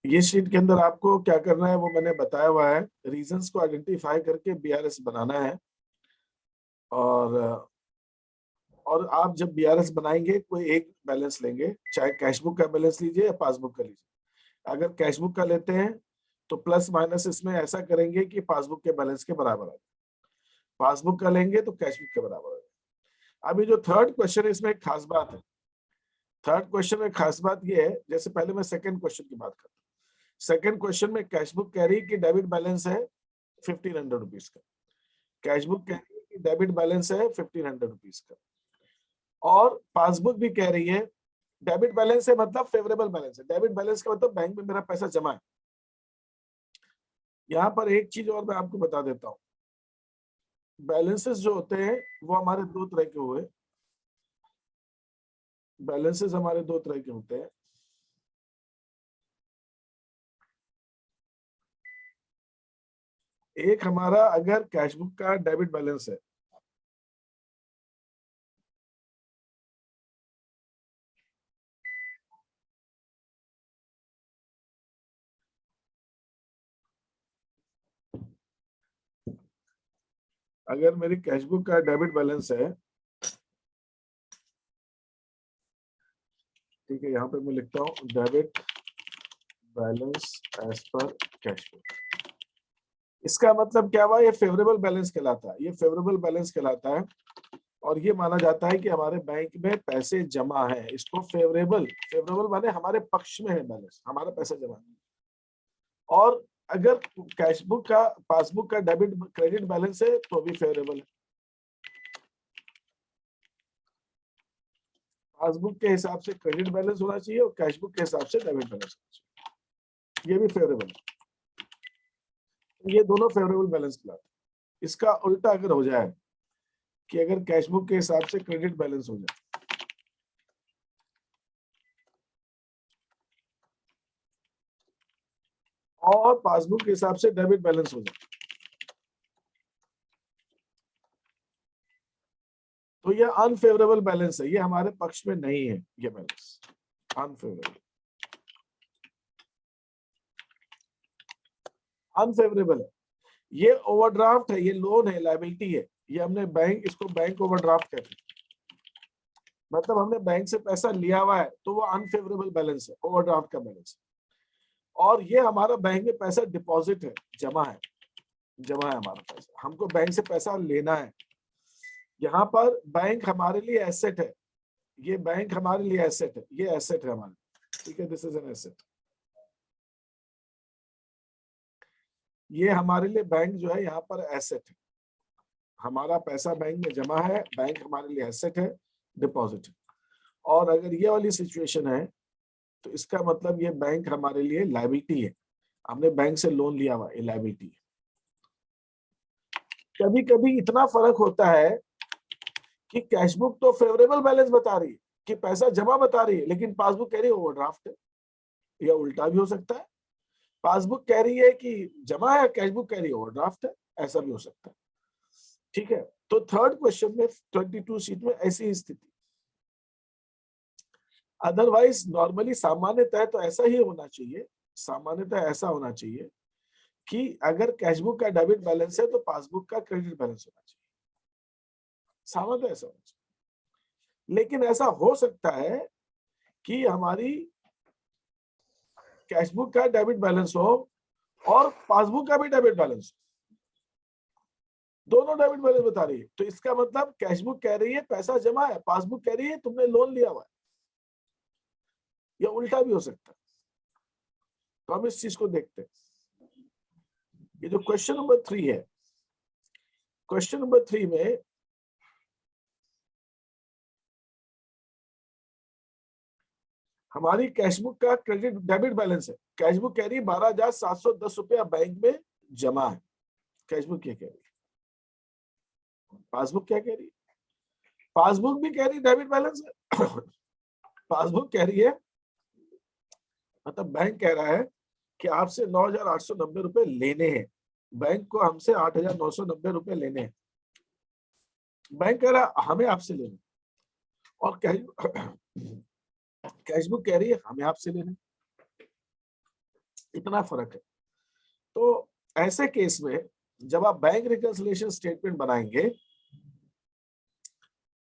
ये शीट के अंदर आपको क्या करना है वो मैंने बताया हुआ है। रीजंस को आइडेंटिफाई करके बीआरएस बनाना है। और आप जब बीआरएस बनाएंगे कोई एक बैलेंस लेंगे, चाहे कैशबुक का बैलेंस लीजिए या पासबुक का लीजिए। अगर कैशबुक का लेते हैं तो प्लस माइनस इसमें ऐसा करेंगे कि पासबुक के बैलेंस के बराबर आ जाए, पासबुक का लेंगे तो कैशबुक के बराबर आ जाए। अभी जो थर्ड क्वेश्चन है इसमें एक खास बात है। थर्ड क्वेश्चन में खास बात ये है, जैसे पहले मैं सेकंड क्वेश्चन की बात करता हूँ। सेकंड क्वेश्चन में कैशबुक कह रही कि डेबिट बैलेंस है 1500 रुपीज का, कैशबुक कह रही है कि डेबिट बैलेंस है 1500 रुपीज का, और पासबुक भी कह रही है डेबिट बैलेंस है मतलब फेवरेबल बैलेंस है। डेबिट बैलेंस का मतलब बैंक में मेरा पैसा जमा है। यहाँ पर एक चीज और मैं आपको बता देता हूँ, बैलेंसेस जो होते हैं वो हमारे दो तरह के हुए। बैलेंसेस हमारे दो तरह के होते हैं। एक हमारा अगर कैशबुक का डेबिट बैलेंस है, अगर मेरी कैशबुक का डेबिट बैलेंस है, ठीक है, यहाँ पे मैं लिखता हूँ debit balance as per cashbook. इसका मतलब क्या हुआ, ये फेवरेबल बैलेंस कहलाता है, ये फेवरेबल बैलेंस कहलाता है। और ये माना जाता है कि हमारे बैंक में पैसे जमा है। इसको फेवरेबल, फेवरेबल माने हमारे पक्ष में है बैलेंस, हमारा पैसा जमा है। और अगर कैशबुक का पासबुक का डेबिट क्रेडिट बैलेंस है तो भी फेवरेबल है। पासबुक के हिसाब से क्रेडिट बैलेंस होना चाहिए और कैशबुक के हिसाब से डेबिट बैलेंस होना चाहिए, ये भी फेवरेबल है। ये दोनों फेवरेबल बैलेंस कहलाते हैं। इसका उल्टा अगर हो जाए कि अगर कैशबुक के हिसाब से क्रेडिट बैलेंस हो जाए और पासबुक के हिसाब से डेबिट बैलेंस हो जाए, तो ये अनफेवरेबल बैलेंस है, ये हमारे पक्ष में नहीं है। ये बैलेंस अनफेवरेबल, अनफेवरेबल है। ये ओवरड्राफ्ट है, ये लोन है, लायबिलिटी है। ये हमने बैंक, इसको बैंक ओवरड्राफ्ट कहते हैं। मतलब हमने बैंक से पैसा लिया हुआ है तो वो अनफेवरेबल बैलेंस है, ओवरड्राफ्ट का बैलेंस। और ये हमारा बैंक में पैसा डिपॉजिट है, जमा है, जमा है हमारा पैसा, हमको बैंक से पैसा लेना है। यहाँ पर बैंक हमारे लिए एसेट है, ये बैंक हमारे लिए एसेट है, ये एसेट है हमारे, ठीक है, दिस इज एन एसेट। ये हमारे लिए बैंक जो है यहाँ पर एसेट है, हमारा पैसा बैंक में जमा है, बैंक हमारे लिए एसेट है, डिपॉजिट है। और अगर ये वाली सिचुएशन है तो इसका मतलब ये बैंक हमारे लिए लायबिलिटी है, हमने बैंक से लोन लिया हुआ, ये लायबिलिटी है। कभी कभी इतना फर्क होता है कि कैशबुक तो फेवरेबल बैलेंस बता रही है कि पैसा जमा बता रही है, लेकिन पासबुक कह रही है ओवरड्राफ्ट है, या उल्टा भी हो सकता है। पासबुक कह रही है कि जमा है, कैशबुक कह रही है ओवरड्राफ्ट है, ऐसा भी हो सकता है। ठीक है, तो थर्ड क्वेश्चन में 22 सीट में ऐसी स्थिति। अदरवाइज नॉर्मली सामान्यतः तो ऐसा ही होना चाहिए, सामान्यतः ऐसा होना चाहिए कि अगर कैशबुक का डेबिट बैलेंस है तो पासबुक का क्रेडिट बैलेंस होना चाहिए, सामान्यतः ऐसा होना चाहिए। लेकिन ऐसा हो सकता है कि हमारी कैशबुक का डेबिट बैलेंस हो और पासबुक का भी डेबिट बैलेंस हो, दोनों डेबिट बैलेंस बता रही है। तो इसका मतलब कैशबुक कह रही है पैसा जमा है, पासबुक कह रही है तुमने लोन लिया हुआ है, या उल्टा भी हो सकता है। तो हम इस चीज को देखते हैं। ये जो क्वेश्चन नंबर 3 है, क्वेश्चन नंबर 3 में हमारी कैशबुक का क्रेडिट डेबिट बैलेंस है। कैशबुक कह रही है 12,710 रुपया बैंक में जमा है, कैशबुक क्या कह रही है, पासबुक क्या कह रही है, पासबुक भी कह रही डेबिट बैलेंस है। पासबुक कह रही है, मतलब बैंक कह रहा है कि आपसे 9,890 रुपए लेने हैं, बैंक को हमसे 8,990 रुपए लेने हैं। बैंक कह रहा है हमें आपसे लेने, और कैशबुक कह रही है हमें आपसे लेने। इतना फर्क है। तो ऐसे केस में जब आप बैंक रिकंसिलिएशन स्टेटमेंट बनाएंगे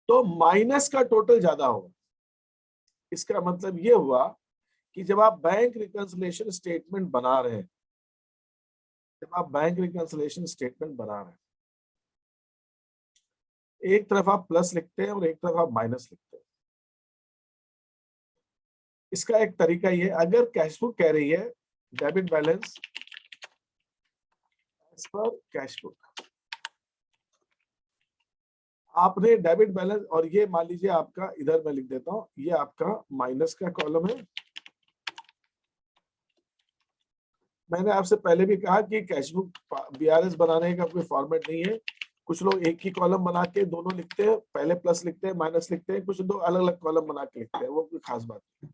तो माइनस का टोटल ज्यादा होगा। इसका मतलब ये हुआ कि जब आप बैंक रिकंसिलिएशन स्टेटमेंट बना रहे हैं, जब आप बैंक रिकंसिलिएशन स्टेटमेंट बना रहे हैं, एक तरफ आप प्लस लिखते हैं और एक तरफ आप माइनस लिखते हैं। इसका एक तरीका ये, अगर कैश बुक कह रही है debit balance as per cash book, आपने डेबिट बैलेंस, और ये मान लीजिए आपका, इधर मैं लिख देता हूं, ये आपका माइनस का कॉलम है। मैंने आपसे पहले भी कहा कि कैश बुक बीआरएस बनाने का कोई फॉर्मेट नहीं है। कुछ लोग एक ही कॉलम बना के दोनों लिखते हैं, पहले प्लस लिखते हैं माइनस लिखते हैं, कुछ लोग अलग अलग कॉलम बना के लिखते हैं, वो कोई खास बात नहीं।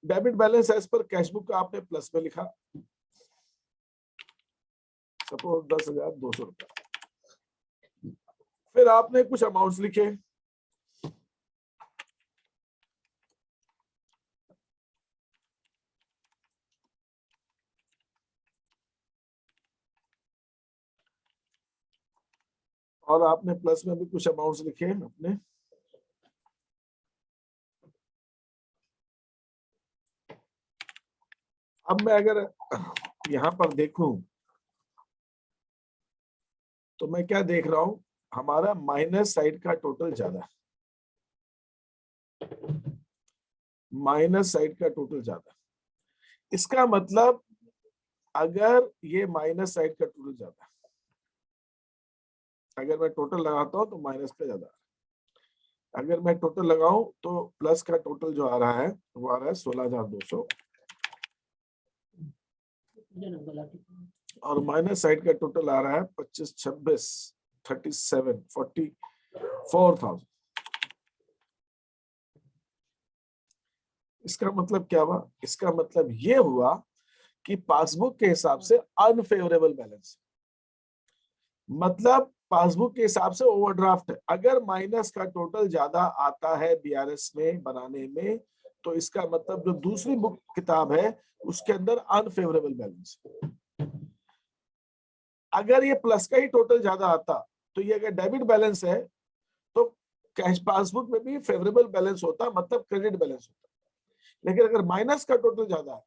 Debit balance as per cash book का आपने प्लस में लिखा, सपोज 10,200 रुपया। फिर आपने कुछ अमाउंट्स लिखे, और आपने प्लस में भी कुछ अमाउंट्स लिखे अपने। अब मैं अगर यहां पर देखूं तो मैं क्या देख रहा हूं, हमारा माइनस साइड का टोटल ज्यादा है, माइनस साइड का टोटल ज्यादा। इसका मतलब अगर ये माइनस साइड का टोटल ज्यादा, अगर मैं टोटल लगाता हूं तो माइनस का ज्यादा, अगर मैं टोटल लगाऊं तो प्लस का टोटल जो आ रहा है वो आ रहा है 16,200, और माइनस साइड का टोटल आ रहा है 25, 26, 37, 44,000। इसका मतलब क्या हुआ? इसका मतलब ये हुआ कि पासबुक के हिसाब से अनफेवरेबल बैलेंस, मतलब पासबुक के हिसाब से ओवरड्राफ्ट है। अगर माइनस का टोटल ज्यादा आता है बीआरएस में बनाने में, तो इसका मतलब जो दूसरी बुक किताब है उसके अंदर अनफेवरेबल बैलेंस। अगर ये प्लस का ही टोटल ज्यादा आता, तो ये अगर डेबिट बैलेंस है तो कैश पासबुक में भी फेवरेबल बैलेंस होता, मतलब क्रेडिट बैलेंस होता। लेकिन अगर माइनस का टोटल ज्यादा है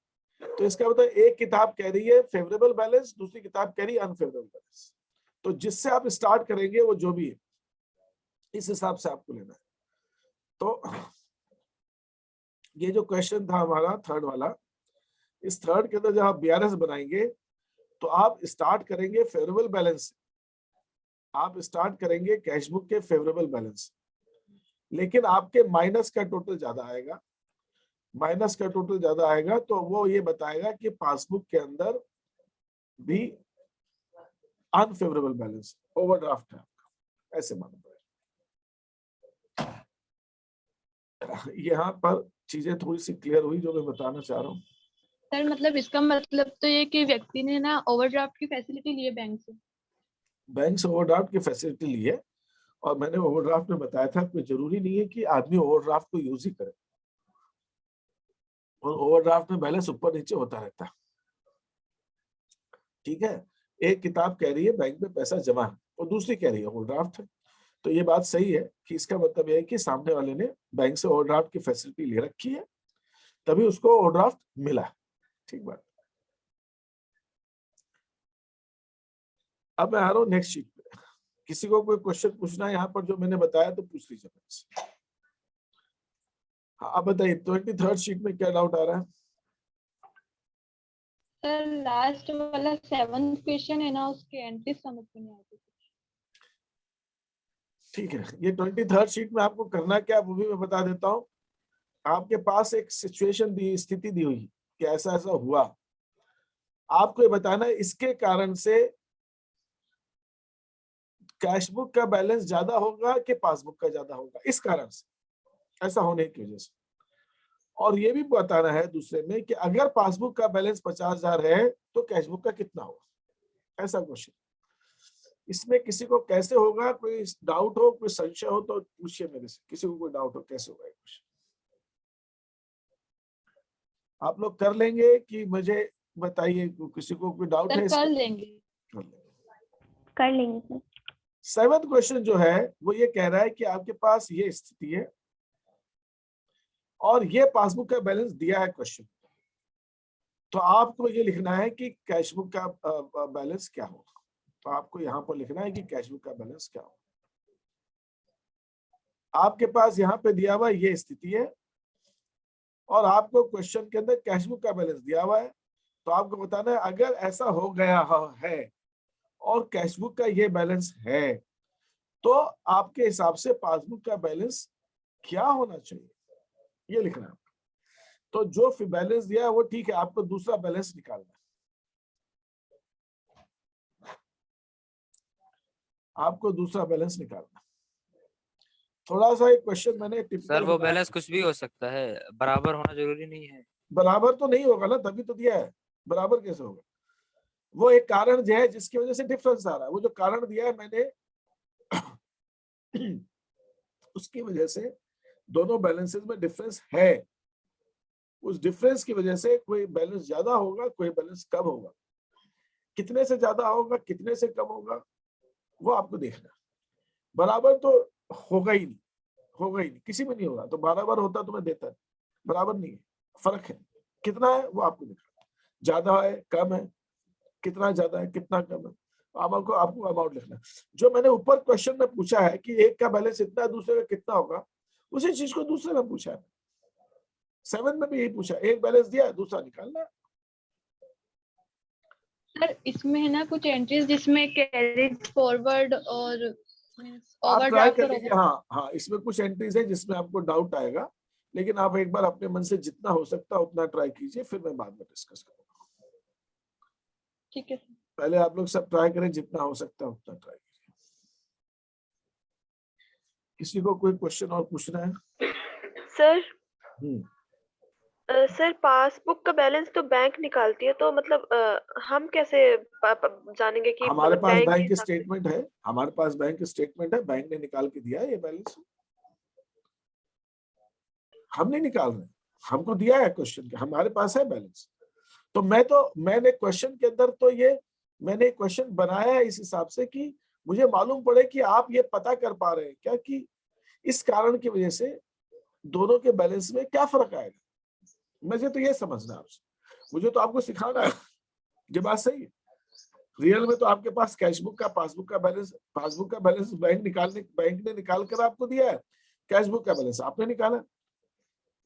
तो इसका मतलब एक किताब कह रही है फेवरेबल बैलेंस, दूसरी किताब कह रही है अनफेवरेबल बैलेंस। तो जिससे आप स्टार्ट करेंगे वो जो भी है, इस हिसाब से आपको लेना है। तो ये जो क्वेश्चन था हमारा थर्ड वाला, इस थर्ड के अंदर जब आप बीआरएस बनाएंगे तो आप स्टार्ट करेंगे फेवरेबल बैलेंस, आप स्टार्ट करेंगे कैश बुक के फेवरेबल बैलेंस, लेकिन आपके माइनस का टोटल ज्यादा आएगा, माइनस का टोटल ज्यादा आएगा तो वो ये बताएगा कि पासबुक के अंदर भी अनफेवरेबल बैलेंस, ओवरड्राफ्ट है आपका, ऐसे मानो। यहाँ पर चीजें थोड़ी सी क्लियर हुई जो मैं बताना चाह रहा हूँ। सर मतलब इसका मतलब तो ये कि व्यक्ति ने ना ओवरड्राफ्ट की फैसिलिटी ली है बैंक से। बैंक से ओवरड्राफ्ट की फैसिलिटी ली है, और मैंने ओवरड्राफ्ट में बताया था कोई जरूरी नहीं है कि आदमी ओवरड्राफ्ट को यूज ही करे, और ओवरड्राफ्ट में बैलेंस ऊपर नीचे होता रहता है। ठीक है, एक किताब कह रही है बैंक में पैसा जमा है और दूसरी कह रही है ओवरड्राफ्ट है, तो ये बात सही है कि इसका मतलब यह है कि सामने वाले ने बैंक से ओवरड्राफ्ट की फैसिलिटी ले रखी है, तभी उसको ओवरड्राफ्ट मिला है। ठीक बात। अब मैं आ रहा हूँ नेक्स्ट शीट पे। किसी को कोई क्वेश्चन पूछना है यहाँ पर जो मैंने बताया तो पूछ लीजिए मुझसे। हाँ, अब बताइए 23rd शीट में क्या डाउट आ रहा है? सर लास्ट वाला 7th क्वेश्चन है ना, उसके एंट्री समझ में नहीं आती। ठीक है, ये 23rd शीट में आपको करना क्या वो भी मैं बता देता हूँ। आपके पास एक सिचुएशन दी, स्थिति दी हुई कि ऐसा ऐसा हुआ, आपको ये बताना है इसके कारण से कैश बुक का बैलेंस ज्यादा होगा कि पासबुक का ज्यादा होगा, इस कारण से ऐसा होने की वजह से। और ये भी बताना है दूसरे में कि अगर पासबुक का बैलेंस 50,000 है तो कैश बुक का कितना होगा, ऐसा क्वेश्चन। इसमें किसी को कैसे होगा, कोई डाउट हो, कोई संशय हो तो पूछिए मेरे से, किसी को कोई डाउट हो कैसे होगा क्वेश्चन। आप लोग कर लेंगे कि मुझे बताइए, किसी को कोई डाउट सर है कर लेंगे। कर लेंगे सर। 7th क्वेश्चन जो है वो ये कह रहा है कि आपके पास ये स्थिति है और ये पासबुक का बैलेंस दिया है क्वेश्चन, तो आपको ये लिखना है कि कैश बुक का बैलेंस क्या होगा। तो आपको यहाँ पर लिखना है कि कैश बुक का बैलेंस क्या होगा। आपके पास यहाँ पे दिया हुआ ये स्थिति है और आपको क्वेश्चन के अंदर कैश बुक का बैलेंस दिया हुआ है, तो आपको बताना है अगर ऐसा हो गया है और कैश बुक का ये बैलेंस है तो आपके हिसाब से पासबुक का बैलेंस क्या होना चाहिए, ये लिखना है। तो जो बैलेंस दिया है वो ठीक है, आपको दूसरा बैलेंस निकालना है। आपको दूसरा बैलेंस निकालना है। थोड़ा सा एक क्वेश्चन मैंने सर वो बैलेंस कुछ भी हो सकता है, बराबर होना जरूरी नहीं है। बराबर तो नहीं होगा ना, तभी तो दिया है, बराबर कैसे होगा। वो एक कारण जो है जिसकी वजह से डिफरेंस आ रहा है, वो जो कारण दिया है मैंने उसकी वजह से दोनों बैलेंसेस में डिफरेंस है। उस डिफरेंस की वजह से कोई बैलेंस ज्यादा होगा, कोई बैलेंस कम होगा। कितने से ज्यादा होगा, कितने से कम होगा, वो आपको देखना है। बराबर तो होगा ही नहीं, होगा ही नहीं, किसी में नहीं होगा। तो बराबर होता तो मैं देता, बराबर नहीं है, फर्क है। कितना है वो आपको देखना, ज्यादा है कम है, कितना ज्यादा है कितना कम है, आपको अमाउंट लिखना है। जो मैंने ऊपर क्वेश्चन में पूछा है कि एक का बैलेंस इतना है, दूसरे का कितना होगा, उसी चीज को दूसरे में पूछा है। 7 में भी यही पूछा, एक बैलेंस दिया दूसरा निकालना। सर इसमें है ना कुछ एंट्रीज जिसमें कैरीज फॉरवर्ड और आप ट्राई ओवरड्राफ्ट कर और लीजिए। हाँ हाँ, इसमें कुछ एंट्रीज है जिसमें आपको डाउट आएगा, लेकिन आप एक बार अपने मन से जितना हो सकता है उतना ट्राई कीजिए, फिर मैं बाद में डिस्कस करूंगा। ठीक है सर। पहले आप लोग सब ट्राई करें, जितना हो सकता है उतना ट्राई कीजिए। किसी को कोई क्वेश्चन और पूछना है? सर सर पासबुक का बैलेंस तो बैंक निकालती है, तो मतलब हम कैसे जानेंगे कि हमारे मतलब पास बैंक बैंक स्टेटमेंट है, हमारे पास बैंक स्टेटमेंट है, बैंक ने निकाल के दिया है ये बैलेंस। हम नहीं निकाल रहे, हमको दिया है क्वेश्चन के, हमारे पास है बैलेंस। तो मैंने क्वेश्चन के अंदर तो ये मैंने क्वेश्चन बनाया है इस हिसाब से कि मुझे मालूम पड़े कि आप ये पता कर पा रहे हैं क्या कि इस कारण की वजह से दोनों के बैलेंस में क्या फर्क आएगा। मुझे तो ये समझना है आपसे, मुझे तो आपको सिखाना है। ये बात सही है। रियल में तो आपके पास कैशबुक का पासबुक का बैलेंस बैंक ने निकाल कर आपको दिया है, कैशबुक का बैलेंस आपने निकाला,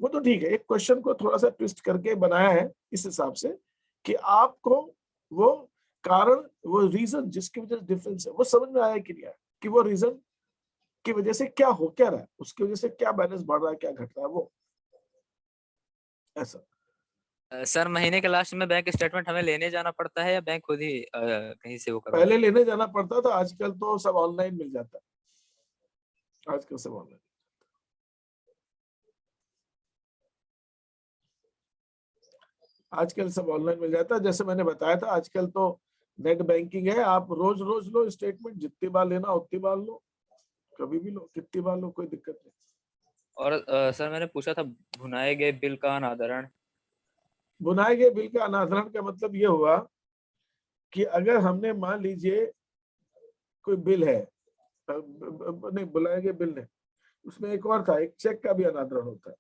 वो तो ठीक है। एक क्वेश्चन को थोड़ा सा ट्विस्ट करके बनाया है इस हिसाब से कि आपको वो कारण, वो रीजन जिसकी वजह से डिफरेंस है वो समझ में आया कि नहीं आया, कि वो रीजन की वजह से क्या हो क्या रहा है, उसकी वजह से क्या बैलेंस बढ़ रहा है क्या घट रहा है, वो ऐसा। सर महीने के लास्ट में बैंक स्टेटमेंट हमें लेने जाना पड़ता है या बैंक खुद ही कहीं से वो करवा पहले लेने जाना पड़ता था, आजकल तो सब ऑनलाइन मिल जाता है, आजकल सब ऑनलाइन। आजकल सब ऑनलाइन मिल जाता है, जैसे मैंने बताया था आजकल तो नेट बैंकिंग है, आप रोज रोज लो स्टेटमेंट, जितनी बार लेना उतनी बार लो, कभी भी लो, कितनी बार लो, कोई दिक्कत नहीं। और सर मैंने पूछा था भुनाए गए बिल का अनादरण। भुनाए गए बिल का अनादरण का मतलब ये हुआ कि अगर हमने मान लीजिए कोई बिल है, नहीं बुलाए गए बिल नहीं, उसमें एक और था, एक चेक का भी अनादरण होता है।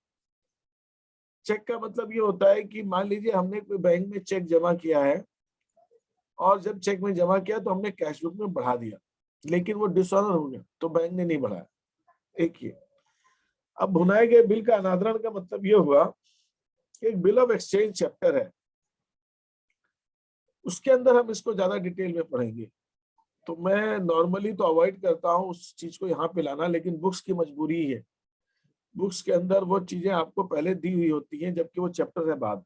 चेक का मतलब ये होता है कि मान लीजिए हमने कोई बैंक में चेक जमा किया है और जब चेक में जमा किया तो हमने कैशबुक में बढ़ा दिया, लेकिन वो डिसऑनर हो गया तो बैंक ने नहीं बढ़ाया, एक ये। अब भुनाए गए बिल का अनादरण का मतलब ये हुआ, एक बिल ऑफ एक्सचेंज चैप्टर है, उसके अंदर हम इसको ज्यादा डिटेल में पढ़ेंगे, तो मैं नॉर्मली तो अवॉइड करता हूँ उस चीज को यहाँ पे लाना, लेकिन बुक्स की मजबूरी है। बुक्स के अंदर वो चीजें आपको पहले दी हुई होती हैं जबकि वो चैप्टर है बाद,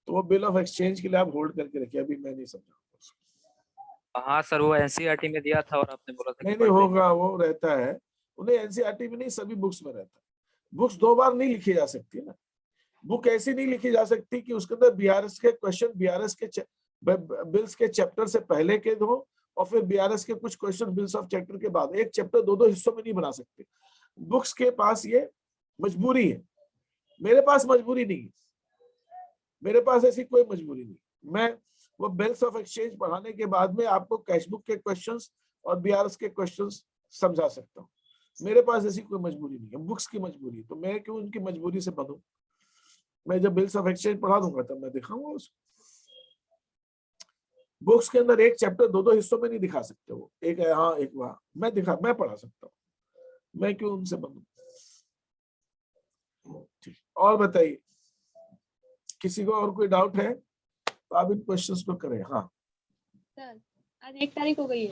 तो वो बिल ऑफ एक्सचेंज के लिए आप होल्ड करके रखिए, अभी मैं नहीं समझा। हाँ सर वो एनसीईआरटी में दिया था और आपने बोला था नहीं कि नहीं पढ़ लेंगे। होगा, वो रहता है, उन्हें एनसीईआरटी में नहीं, सभी बुक्स में रहता है। बुक्स दो बार नहीं लिखी जा सकती ना, बुक ऐसी नहीं लिखी जा सकती कि उसके अंदर बीआरएस के क्वेश्चन, बीआरएस के बिल्स के चैप्टर से पहले के दो और फिर बीआरएस के कुछ क्वेश्चन बिल्स ऑफ चैप्टर के बाद। एक चैप्टर दो दो हिस्सों में नहीं बना सकते, बुक्स के पास ये मजबूरी है, मेरे पास मजबूरी नहीं है। मेरे पास ऐसी कोई मजबूरी नहीं, मैं वो बिल्स ऑफ एक्सचेंज पढ़ाने के बाद में आपको कैश बुक के क्वेश्चंस और बीआरएस के क्वेश्चंस समझा सकता हूँ। मेरे पास ऐसी कोई मजबूरी नहीं है, बुक्स की मजबूरी है, तो मैं क्यों उनकी मजबूरी से बंधूं। मैं जब बिल्स ऑफ एक्सचेंज पढ़ा दूंगा तब मैं दिखाऊंगा उसको। बुक्स के अंदर एक चैप्टर दो हिस्सों में नहीं दिखा सकते, वो एक है यहाँ एक वहां, मैं पढ़ा सकता हूँ, मैं क्यों उनसे बंधूं। ठीक, और बताइए किसी को और कोई डाउट है तो आप इन क्वेश्चंस को करें। हाँ सर आज 1 तारीख हो गई है।